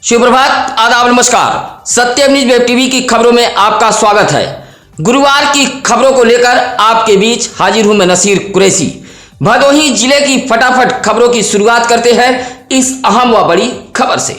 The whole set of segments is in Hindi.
सुप्रभात, आदाब, नमस्कार। सत्यम न्यूज वेब टीवी की खबरों में आपका स्वागत है। गुरुवार की खबरों को लेकर आपके बीच हाजिर हूं मैं नसीर कुरैशी। भदोही जिले की फटाफट खबरों की शुरुआत करते हैं इस अहम व बड़ी खबर से।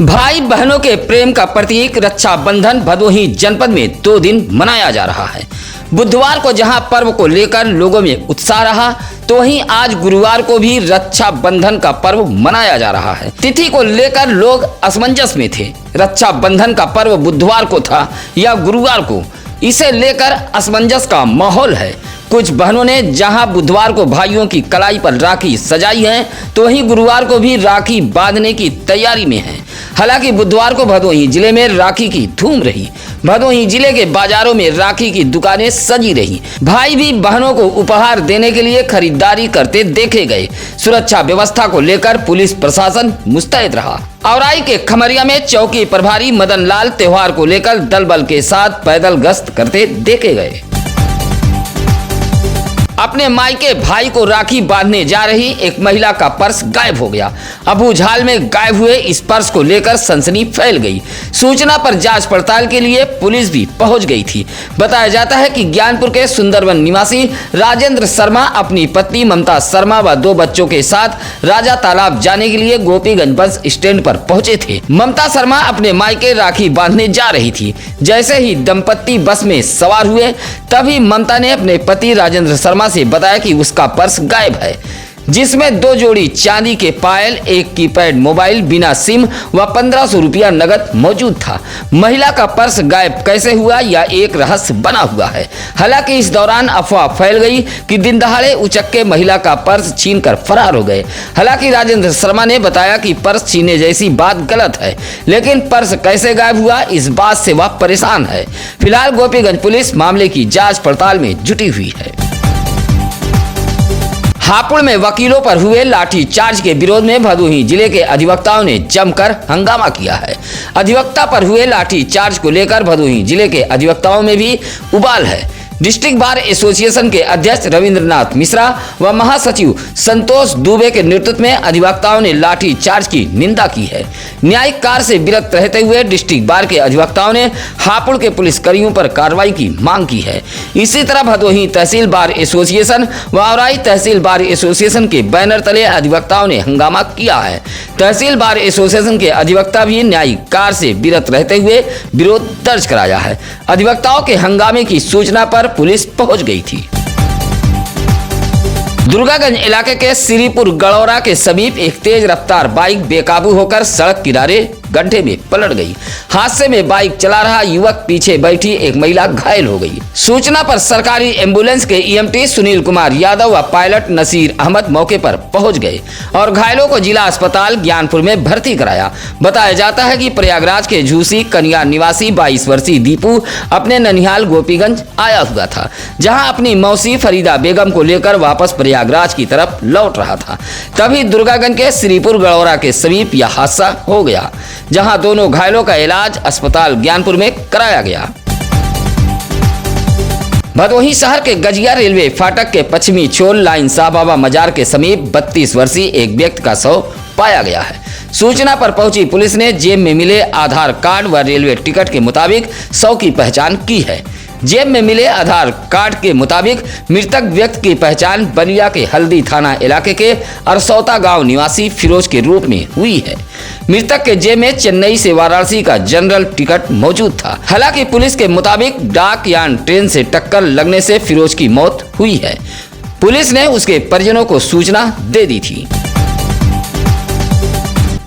भाई बहनों के प्रेम का प्रतीक रक्षाबंधन भदोही जनपद में 2 दिन मनाया जा रहा है। बुधवार को जहां पर्व को लेकर लोगों में उत्साह रहा, तो वहीं आज गुरुवार को भी रक्षाबंधन का पर्व मनाया जा रहा है। तिथि को लेकर लोग असमंजस में थे। रक्षाबंधन का पर्व बुधवार को था या गुरुवार को, इसे लेकर असमंजस का माहौल है। कुछ बहनों ने जहां बुधवार को भाइयों की कलाई पर राखी सजाई है, तो वहीं गुरुवार को भी राखी बांधने की तैयारी में है। हालांकि बुधवार को भदोही जिले में राखी की धूम रही। भदोही जिले के बाजारों में राखी की दुकानें सजी रही। भाई भी बहनों को उपहार देने के लिए खरीदारी करते देखे गए। सुरक्षा व्यवस्था को लेकर पुलिस प्रशासन मुस्तैद रहा। औराई के खमरिया में चौकी प्रभारी मदन लाल त्योहार को लेकर दल बल के साथ पैदल गश्त करते देखे गए। अपने मायके भाई को राखी बांधने जा रही एक महिला का पर्स गायब हो गया। अबूझाल में गायब हुए इस पर्स को लेकर सनसनी फैल गई। सूचना पर जांच पड़ताल के लिए पुलिस भी पहुंच गई थी। बताया जाता है कि ज्ञानपुर के सुंदरवन निवासी राजेंद्र शर्मा अपनी पत्नी ममता शर्मा व 2 बच्चों के साथ राजा तालाब जाने के लिए गोपीगंज बस स्टैंड पर पहुंचे थे। ममता शर्मा अपने मायके राखी बांधने जा रही थी। जैसे ही दंपत्ति बस में सवार हुए, तभी ममता ने अपने पति राजेंद्र शर्मा से बताया कि उसका पर्स गायब है, जिसमें 2 जोड़ी चांदी के पायल, एक कीपैड मोबाइल बिना सिम व 1500 रुपया नगद मौजूद था। महिला का पर्स गायब कैसे हुआ, यह एक रहस्य बना हुआ है। हालांकि इस दौरान अफवाह फैल गई कि दिन दहाड़े उचक्के महिला का पर्स छीनकर फरार हो गए। हालांकि राजेंद्र शर्मा ने बताया कि पर्स छीने जैसी बात गलत है, लेकिन पर्स कैसे गायब हुआ, इस बात से वह परेशान है। फिलहाल गोपीगंज पुलिस मामले की जाँच पड़ताल में जुटी हुई है। हापुड़ में वकीलों पर हुए लाठीचार्ज के विरोध में भदोही जिले के अधिवक्ताओं ने जमकर हंगामा किया है। अधिवक्ता पर हुए लाठीचार्ज को लेकर भदोही जिले के अधिवक्ताओं में भी उबाल है। डिस्ट्रिक्ट बार एसोसिएशन के अध्यक्ष रविंद्रनाथ मिश्रा व महासचिव संतोष दुबे के नेतृत्व में अधिवक्ताओं ने लाठी चार्ज की निंदा की है। न्यायिक कार्य से विरत रहते हुए डिस्ट्रिक्ट बार के अधिवक्ताओं ने हापुड़ के पुलिसकर्मियों पर कार्रवाई की मांग की है। इसी तरह भदोही तहसील बार एसोसिएशन व औराई तहसील बार एसोसिएशन के बैनर तले अधिवक्ताओं ने हंगामा किया है। तहसील बार एसोसिएशन के अधिवक्ता भी न्यायिक कार्य से विरत रहते हुए विरोध दर्ज कराया है। अधिवक्ताओं के हंगामे की सूचना पर पुलिस पहुंच गई थी। दुर्गागंज इलाके के श्रीपुर गड़ौरा के समीप एक तेज रफ्तार बाइक बेकाबू होकर सड़क किनारे गड्ढे में पलट गई। हादसे में बाइक चला रहा युवक पीछे बैठी एक महिला घायल हो गई। सूचना पर सरकारी एम्बुलेंस के ईएमटी सुनील कुमार यादव व पायलट नसीर अहमद मौके पर पहुंच गए और घायलों को जिला अस्पताल ज्ञानपुर में भर्ती कराया। बताया जाता है कि प्रयागराज के झूसी कन्या निवासी 22 वर्षीय दीपू अपने ननिहाल गोपीगंज आया हुआ था, जहां अपनी मौसी फरीदा बेगम को लेकर वापस प्रयागराज की तरफ लौट रहा था। तभी दुर्गागंज के श्रीपुर गड़ौरा के समीप यह हादसा हो गया, जहां दोनों घायलों का इलाज अस्पताल ज्ञानपुर में कराया गया। भदोही शहर के गजिया रेलवे फाटक के पश्चिमी छोर लाइन साहबाबा मजार के समीप 32 वर्षीय एक व्यक्ति का शव पाया गया है। सूचना पर पहुंची पुलिस ने जेब में मिले आधार कार्ड व रेलवे टिकट के मुताबिक शव की पहचान की है। जेब में मिले आधार कार्ड के मुताबिक मृतक व्यक्ति की पहचान बलिया के हल्दी थाना इलाके के अरसौता गांव निवासी फिरोज के रूप में हुई है। मृतक के जेब में चेन्नई से वाराणसी का जनरल टिकट मौजूद था। हालांकि पुलिस के मुताबिक डाक यान ट्रेन से टक्कर लगने से फिरोज की मौत हुई है। पुलिस ने उसके परिजनों को सूचना दे दी थी।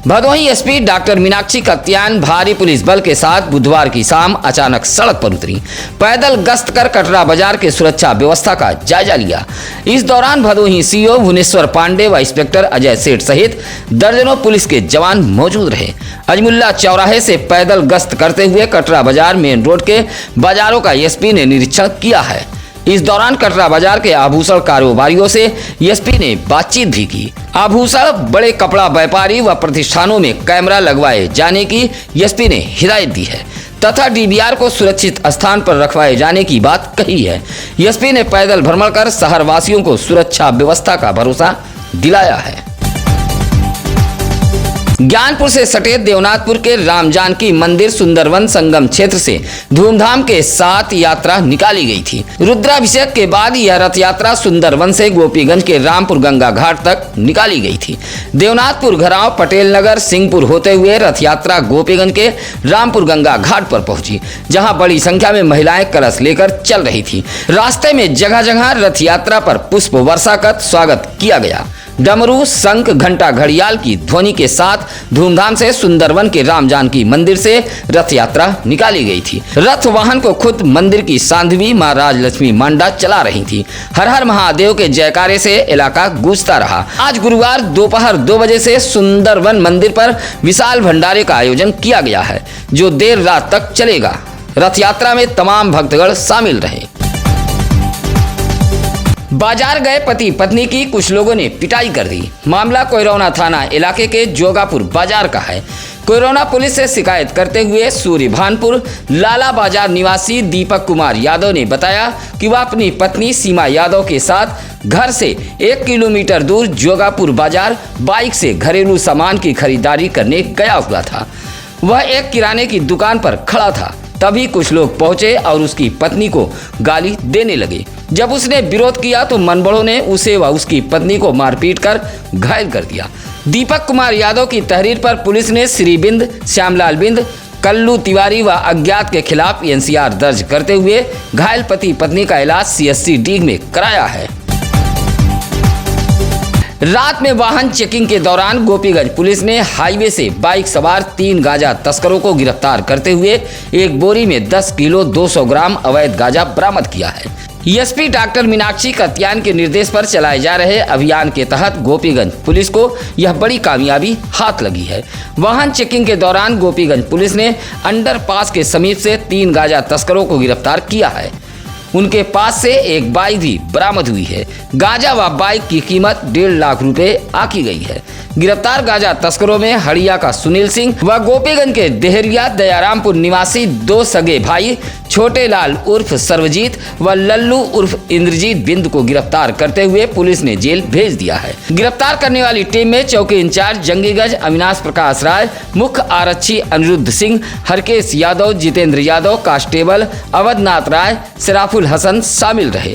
भदोही एसपी डॉक्टर मीनाक्षी कत्यान भारी पुलिस बल के साथ बुधवार की शाम अचानक सड़क पर उतरी। पैदल गश्त कर कटरा बाजार के सुरक्षा व्यवस्था का जायजा लिया। इस दौरान भदोही सीओ भुवनेश्वर पांडे व इंस्पेक्टर अजय सेठ सहित दर्जनों पुलिस के जवान मौजूद रहे। अजमुल्ला चौराहे से पैदल गश्त करते हुए कटरा बाजार मेन रोड के बाजारों का एसपी ने निरीक्षण किया है। इस दौरान कटरा बाजार के आभूषण कारोबारियों से एसपी ने बातचीत भी की। आभूषण, बड़े कपड़ा व्यापारी व प्रतिष्ठानों में कैमरा लगवाए जाने की एसपी ने हिदायत दी है तथा डीवीआर को सुरक्षित स्थान पर रखवाए जाने की बात कही है। एसपी ने पैदल भ्रमण कर शहर वासियों को सुरक्षा व्यवस्था का भरोसा दिलाया है। ज्ञानपुर से सटे देवनाथपुर के राम जानकी मंदिर सुंदरवन संगम क्षेत्र से धूमधाम के साथ यात्रा निकाली गई थी। रुद्राभिषेक के बाद यह रथ यात्रा सुंदरवन से गोपीगंज के रामपुर गंगा घाट तक निकाली गई थी। देवनाथपुर, घराव, पटेल नगर, सिंहपुर होते हुए रथ यात्रा गोपीगंज के रामपुर गंगा घाट पर पहुंची, जहां बड़ी संख्या में महिलाएं कलश लेकर चल रही थी। रास्ते में जगह जगह रथ यात्रा पर पुष्प वर्षा कर स्वागत किया गया। डमरू, शंख, घंटा, घड़ियाल की ध्वनि के साथ धूमधाम से सुंदरवन के राम जानकी मंदिर से रथ यात्रा निकाली गई थी। रथ वाहन को खुद मंदिर की साध्वी मां राजलक्ष्मी मांडा चला रही थी। हर हर महादेव के जयकारे से इलाका गूंजता रहा। आज गुरुवार दोपहर 2 बजे से सुंदरवन मंदिर पर विशाल भंडारे का आयोजन किया गया है, जो देर रात तक चलेगा। रथ यात्रा में तमाम भक्तगण शामिल रहे। बाजार गए पति पत्नी की कुछ लोगों ने पिटाई कर दी। मामला कोयरौना थाना इलाके के जोगापुर बाजार का है। कोयरौना पुलिस से शिकायत करते हुए सूर्यभानपुर लाला बाजार निवासी दीपक कुमार यादव ने बताया कि वह अपनी पत्नी सीमा यादव के साथ घर से 1 किलोमीटर दूर जोगापुर बाजार बाइक से घरेलू सामान की खरीदारी करने गया हुआ था। वह एक किराने की दुकान पर खड़ा था। तभी कुछ लोग पहुंचे और उसकी पत्नी को गाली देने लगे। जब उसने विरोध किया तो मनबड़ों ने उसे व उसकी पत्नी को मारपीट कर घायल कर दिया। दीपक कुमार यादव की तहरीर पर पुलिस ने श्री बिंद, श्यामलाल बिंद, कल्लू तिवारी व अज्ञात के खिलाफ एनसीआर दर्ज करते हुए घायल पति पत्नी का इलाज सीएससी डीग में कराया है। रात में वाहन चेकिंग के दौरान गोपीगंज पुलिस ने हाईवे से बाइक सवार 3 गांजा तस्करों को गिरफ्तार करते हुए एक बोरी में 10 किलो 200 ग्राम अवैध गांजा बरामद किया है। एसपी डॉक्टर मीनाक्षी कत्यान के निर्देश पर चलाए जा रहे अभियान के तहत गोपीगंज पुलिस को यह बड़ी कामयाबी हाथ लगी है। वाहन चेकिंग के दौरान गोपीगंज पुलिस ने अंडरपास के समीप से 3 गांजा तस्करों को गिरफ्तार किया है। उनके पास से एक बाइक भी बरामद हुई है। गांजा व बाइक की कीमत 1.5 लाख रुपए आकी गई है। गिरफ्तार गांजा तस्करों में हड़िया का सुनील सिंह व गोपीगंज के देहरिया दयारामपुर निवासी 2 सगे भाई छोटे लाल उर्फ सर्वजीत व लल्लू उर्फ इंद्रजीत बिंद को गिरफ्तार करते हुए पुलिस ने जेल भेज दिया है। गिरफ्तार करने वाली टीम में चौकी इंचार्ज जंगीगंज अविनाश प्रकाश राय, मुख्य आरक्षी अनिरुद्ध सिंह, हरकेश यादव, जितेंद्र यादव, कांस्टेबल अवधनाथ राय, सराफुल हसन शामिल रहे।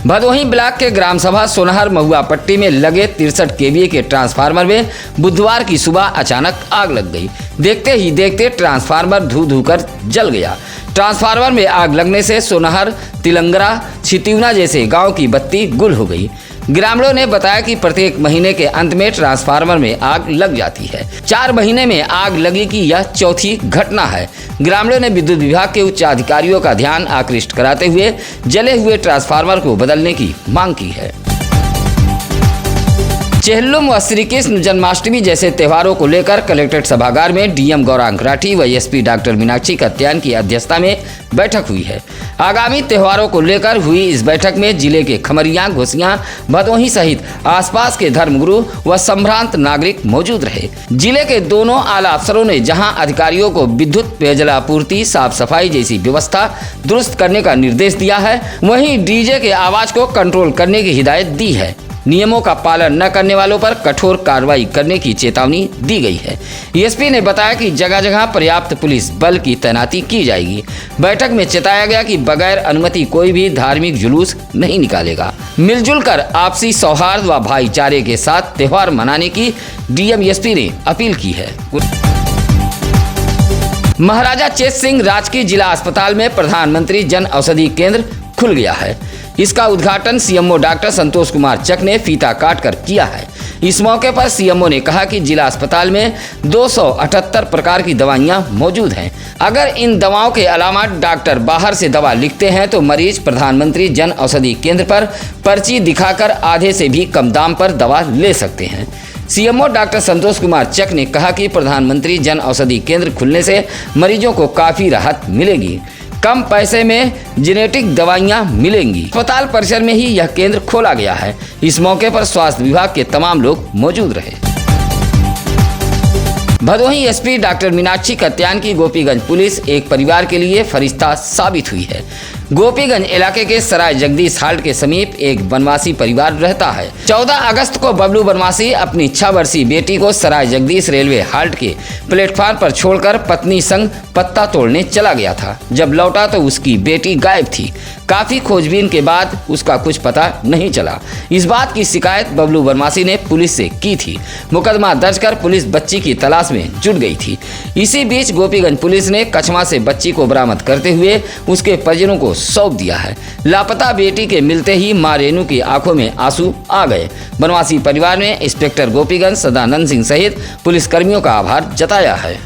भदोही ब्लॉक के ग्राम सभा सोनहर महुआ पट्टी में लगे 63 केवीए के ट्रांसफार्मर में बुधवार की सुबह अचानक आग लग गई। देखते ही देखते ट्रांसफार्मर धू धू कर जल गया। ट्रांसफार्मर में आग लगने से सोनहर, तिलंगरा, छितिवना जैसे गांव की बत्ती गुल हो गई। ग्रामीणों ने बताया कि प्रत्येक महीने के अंत में ट्रांसफार्मर में आग लग जाती है। 4 महीने में आग लगी कि यह चौथी घटना है। ग्रामीणों ने विद्युत विभाग के उच्च अधिकारियों का ध्यान आकृष्ट कराते हुए जले हुए ट्रांसफार्मर को बदलने की मांग की है। चेहल्लुम व श्री कृष्ण जन्माष्टमी जैसे त्योहारों को लेकर कलेक्ट्रेट सभागार में डीएम गौरांग राठी व एसपी डॉक्टर मीनाक्षी कत्यान की अध्यक्षता में बैठक हुई है। आगामी त्योहारों को लेकर हुई इस बैठक में जिले के खमरिया, घोसियां, भदोही सहित आसपास के धर्मगुरु व संभ्रांत नागरिक मौजूद रहे। जिले के दोनों आला अफसरों ने जहां अधिकारियों को विद्युत, पेयजलापूर्ति, साफ सफाई जैसी व्यवस्था दुरुस्त करने का निर्देश दिया है, वहीं डीजे के आवाज को कंट्रोल करने की हिदायत दी है। नियमों का पालन न करने वालों पर कठोर कार्रवाई करने की चेतावनी दी गई है। एसपी ने बताया कि जगह जगह पर्याप्त पुलिस बल की तैनाती की जाएगी। बैठक में चेताया गया कि बगैर अनुमति कोई भी धार्मिक जुलूस नहीं निकालेगा। मिलजुल कर आपसी सौहार्द व भाईचारे के साथ त्योहार मनाने की डीएम एसपी ने अपील की है। महाराजा चेत सिंह राजकीय जिला अस्पताल में प्रधानमंत्री जन औषधि केंद्र खुल गया है। इसका उद्घाटन सीएमओ डॉक्टर संतोष कुमार चक ने फीता काटकर किया है। इस मौके पर सीएमओ ने कहा कि जिला अस्पताल में 278 प्रकार की दवाइयां मौजूद हैं। अगर इन दवाओं के अलावा डॉक्टर बाहर से दवा लिखते हैं तो मरीज प्रधानमंत्री जन औषधि केंद्र पर पर्ची दिखाकर आधे से भी कम दाम पर दवा ले सकते हैं। सीएमओ डॉक्टर संतोष कुमार चक ने कहा कि प्रधानमंत्री जन औषधि केंद्र खुलने से मरीजों को काफी राहत मिलेगी। कम पैसे में जेनेटिक दवाइयां मिलेंगी। अस्पताल परिसर में ही यह केंद्र खोला गया है। इस मौके पर स्वास्थ्य विभाग के तमाम लोग मौजूद रहे। भदोही एसपी डॉक्टर मीनाक्षी कत्यान की गोपीगंज पुलिस एक परिवार के लिए फरिश्ता साबित हुई है। गोपीगंज इलाके के सराय जगदीश हाल्ट के समीप एक बनवासी परिवार रहता है। 14 अगस्त को बबलू बनवासी अपनी 6 वर्षीय बेटी को सराय जगदीश रेलवे हाल्ट के प्लेटफार्म पर छोड़कर पत्नी संग पत्ता तोड़ने चला गया था। जब लौटा तो उसकी बेटी गायब थी। काफी खोजबीन के बाद उसका कुछ पता नहीं चला। इस बात की शिकायत बबलू बनवासी ने पुलिस से की थी। मुकदमा दर्ज कर पुलिस बच्ची की तलाश में जुट गई थी। इसी बीच गोपीगंज पुलिस ने कछमा से बच्ची को बरामद करते हुए उसके परिजनों को सौंप दिया है। लापता बेटी के मिलते ही मां रेणु की आंखों में आंसू आ गए। बनवासी परिवार ने इंस्पेक्टर गोपीगंज सदानंद सिंह सहित पुलिस कर्मियों का आभार जताया है।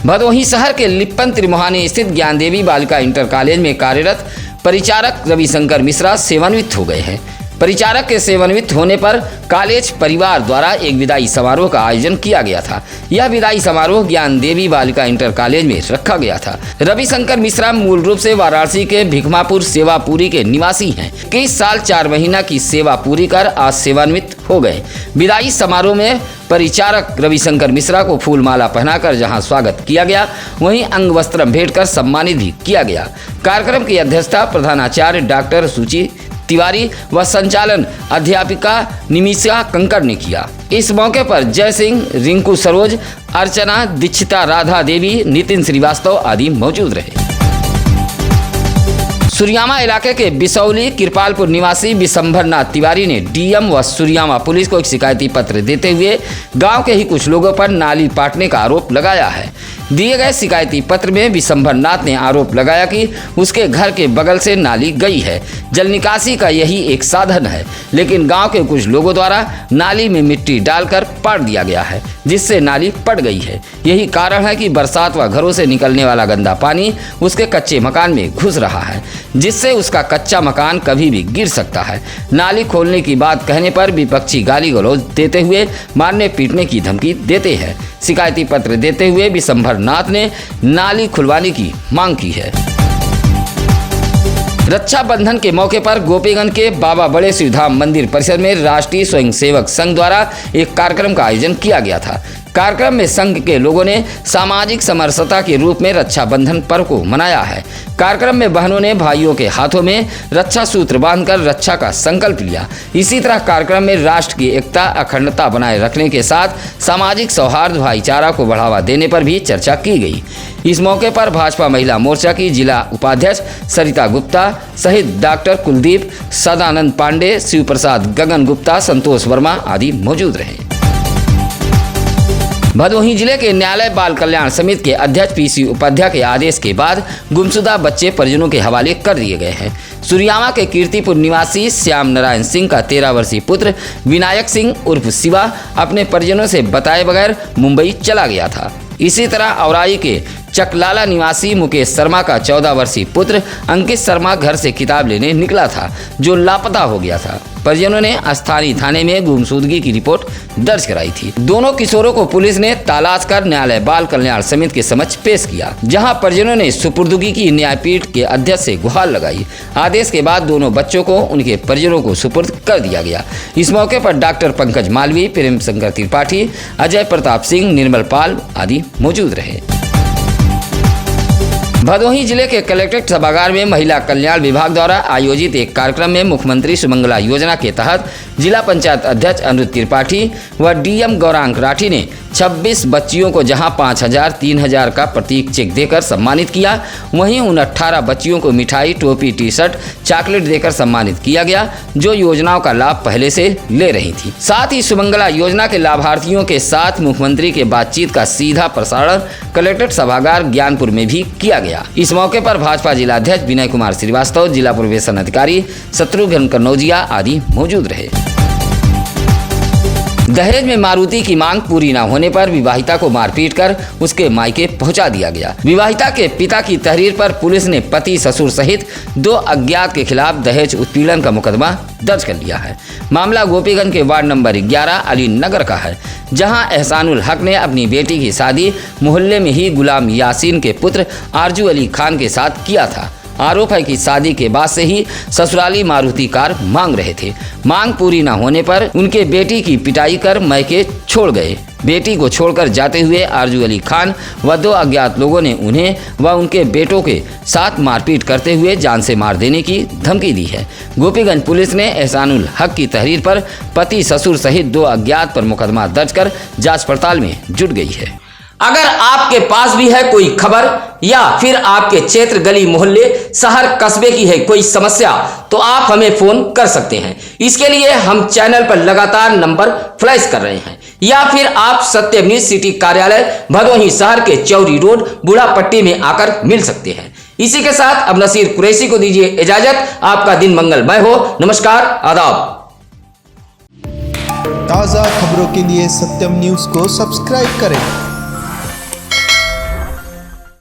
भदोही शहर के लिप्पन त्रिमोहानी स्थित ज्ञान देवी बालिका इंटर कॉलेज में कार्यरत परिचारक रविशंकर मिश्रा सेवानिवृत्त हो गए हैं। परिचारक के सेवानिवृत्त होने पर कॉलेज परिवार द्वारा एक विदाई समारोह का आयोजन किया गया था। यह विदाई समारोह ज्ञान देवी बालिका इंटर कॉलेज में रखा गया था। रविशंकर मिश्रा मूल रूप से वाराणसी के भिखमापुर सेवापुरी के निवासी हैं। 21 साल 4 महीना की सेवा पूरी कर आज सेवानिवृत्त हो गए। विदाई समारोह में परिचारक रविशंकर मिश्रा को फूल माला पहनाकर जहां स्वागत किया गया, वहीं अंग वस्त्र भेंट कर सम्मानित भी किया गया। कार्यक्रम की अध्यक्षता प्रधानाचार्य डॉक्टर सुचि तिवारी व संचालन अध्यापिका निमिषा कंकर ने किया। इस मौके पर जय सिंह, रिंकू सरोज, अर्चना दीक्षिता, राधा देवी, नितिन श्रीवास्तव आदि मौजूद रहे। सुरियामा इलाके के बिसौली कृपालपुर निवासी विशंभरनाथ तिवारी ने डीएम व सुरियामा पुलिस को एक शिकायती पत्र देते हुए गांव के ही कुछ लोगों पर नाली पाटने का आरोप लगाया है। दिए गए शिकायती पत्र में विशंभरनाथ ने आरोप लगाया कि उसके घर के बगल से नाली गई है। जल निकासी का यही एक साधन है, लेकिन गांव के कुछ लोगों द्वारा नाली में मिट्टी डालकर पाट दिया गया है, जिससे नाली पट गई है। यही कारण है कि बरसात व घरों से निकलने वाला गंदा पानी उसके कच्चे मकान में घुस रहा है, जिससे उसका कच्चा मकान कभी भी गिर सकता है। नाली खोलने की बात कहने पर विपक्षी गाली गलौज देते हुए मारने पीटने की धमकी देते हैं। शिकायती पत्र देते हुए विशंभरनाथ ने नाली खुलवाने की मांग की है। रक्षाबंधन के मौके पर गोपीगंज के बाबा बड़े शिवधाम मंदिर परिसर में राष्ट्रीय स्वयंसेवक संघ द्वारा एक कार्यक्रम का आयोजन किया गया था। कार्यक्रम में संघ के लोगों ने सामाजिक समरसता के रूप में रक्षाबंधन पर्व को मनाया है। कार्यक्रम में बहनों ने भाइयों के हाथों में रक्षा सूत्र बांधकर रक्षा का संकल्प लिया। इसी तरह कार्यक्रम में राष्ट्र की एकता अखंडता बनाए रखने के साथ सामाजिक सौहार्द भाईचारा को बढ़ावा देने पर भी चर्चा की गई। इस मौके पर भाजपा महिला मोर्चा की जिला उपाध्यक्ष सरिता गुप्ता सहित डॉक्टर कुलदीप, सदानंद पांडे, शिव प्रसाद, गगन गुप्ता, संतोष वर्मा आदि मौजूद रहे। भदोही जिले के न्यायालय बाल कल्याण समिति के अध्यक्ष पीसी उपाध्याय के आदेश के बाद गुमशुदा बच्चे परिजनों के हवाले कर दिए गए हैं। सुरियामा के कीर्तिपुर निवासी श्याम नारायण सिंह का 13 वर्षीय पुत्र विनायक सिंह उर्फ शिवा अपने परिजनों से बताए बगैर मुंबई चला गया था। इसी तरह औराई के चकलाला निवासी मुकेश शर्मा का 14 वर्षीय पुत्र अंकित शर्मा घर से किताब लेने निकला था, जो लापता हो गया था। परिजनों ने स्थानीय थाने में गुमशुदगी की रिपोर्ट दर्ज कराई थी। दोनों किशोरों को पुलिस ने तलाश कर न्यायालय बाल कल्याण समिति के समक्ष पेश किया, जहां परिजनों ने सुपुर्दगी की न्यायपीठ के अध्यक्ष से गुहार लगाई। आदेश के बाद दोनों बच्चों को उनके परिजनों को सुपुर्द कर दिया गया। इस मौके पर डॉक्टर पंकज मालवी, प्रेम शंकर त्रिपाठी, अजय प्रताप सिंह, निर्मल पाल आदि मौजूद रहे। भदोही जिले के कलेक्ट्रेट सभागार में महिला कल्याण विभाग द्वारा आयोजित एक कार्यक्रम में मुख्यमंत्री सुमंगला योजना के तहत जिला पंचायत अध्यक्ष अनुज त्रिपाठी व डीएम गौरांग राठी ने 26 बच्चियों को जहां 5,000, 3,000 का प्रतीक चेक देकर सम्मानित किया, वहीं उन 18 बच्चियों को मिठाई, टोपी, टी शर्ट, चॉकलेट देकर सम्मानित किया गया, जो योजनाओं का लाभ पहले से ले रही थी। साथ ही सुमंगला योजना के लाभार्थियों के साथ मुख्यमंत्री के बातचीत का सीधा प्रसारण कलेक्ट्रेट सभागार ज्ञानपुर में भी किया गया। इस मौके पर भाजपा जिला अध्यक्ष विनय कुमार श्रीवास्तव, जिला प्रोबेशन अधिकारी शत्रुघ्न कन्नौजिया आदि मौजूद रहे। दहेज में मारुति की मांग पूरी न होने पर विवाहिता को मारपीट कर उसके मायके पहुंचा दिया गया। विवाहिता के पिता की तहरीर पर पुलिस ने पति, ससुर सहित 2 अज्ञात के खिलाफ दहेज उत्पीड़न का मुकदमा दर्ज कर लिया है। मामला गोपीगंज के वार्ड नंबर 11 अली नगर का है, जहां एहसानुल हक ने अपनी बेटी की शादी मोहल्ले में ही गुलाम यासीन के पुत्र आरजू अली खान के साथ किया था। आरोप है कि शादी के बाद से ही ससुराली मारुति कार मांग रहे थे। मांग पूरी न होने पर उनके बेटी की पिटाई कर मैके छोड़ गए। बेटी को छोड़कर जाते हुए आरजू अली खान व 2 अज्ञात लोगों ने उन्हें व उनके बेटों के साथ मारपीट करते हुए जान से मार देने की धमकी दी है। गोपीगंज पुलिस ने एहसानुल हक की तहरीर पर पति ससुर सहित 2 अज्ञात पर मुकदमा दर्ज कर जांच पड़ताल में जुट गई है। अगर आपके पास भी है कोई खबर या फिर आपके क्षेत्र गली मोहल्ले शहर कस्बे की है कोई समस्या तो आप हमें फोन कर सकते हैं। इसके लिए हम चैनल पर लगातार नंबर फ्लैश कर रहे हैं या फिर आप सत्यम न्यूज सिटी कार्यालय भदोही शहर के चौरी रोड बूढ़ा पट्टी में आकर मिल सकते हैं। इसी के साथ अब नसीर कुरैशी को दीजिए इजाजत। आपका दिन मंगलमय हो। नमस्कार, आदाब। ताज़ा खबरों के लिए सत्यम न्यूज़ को सब्सक्राइब करें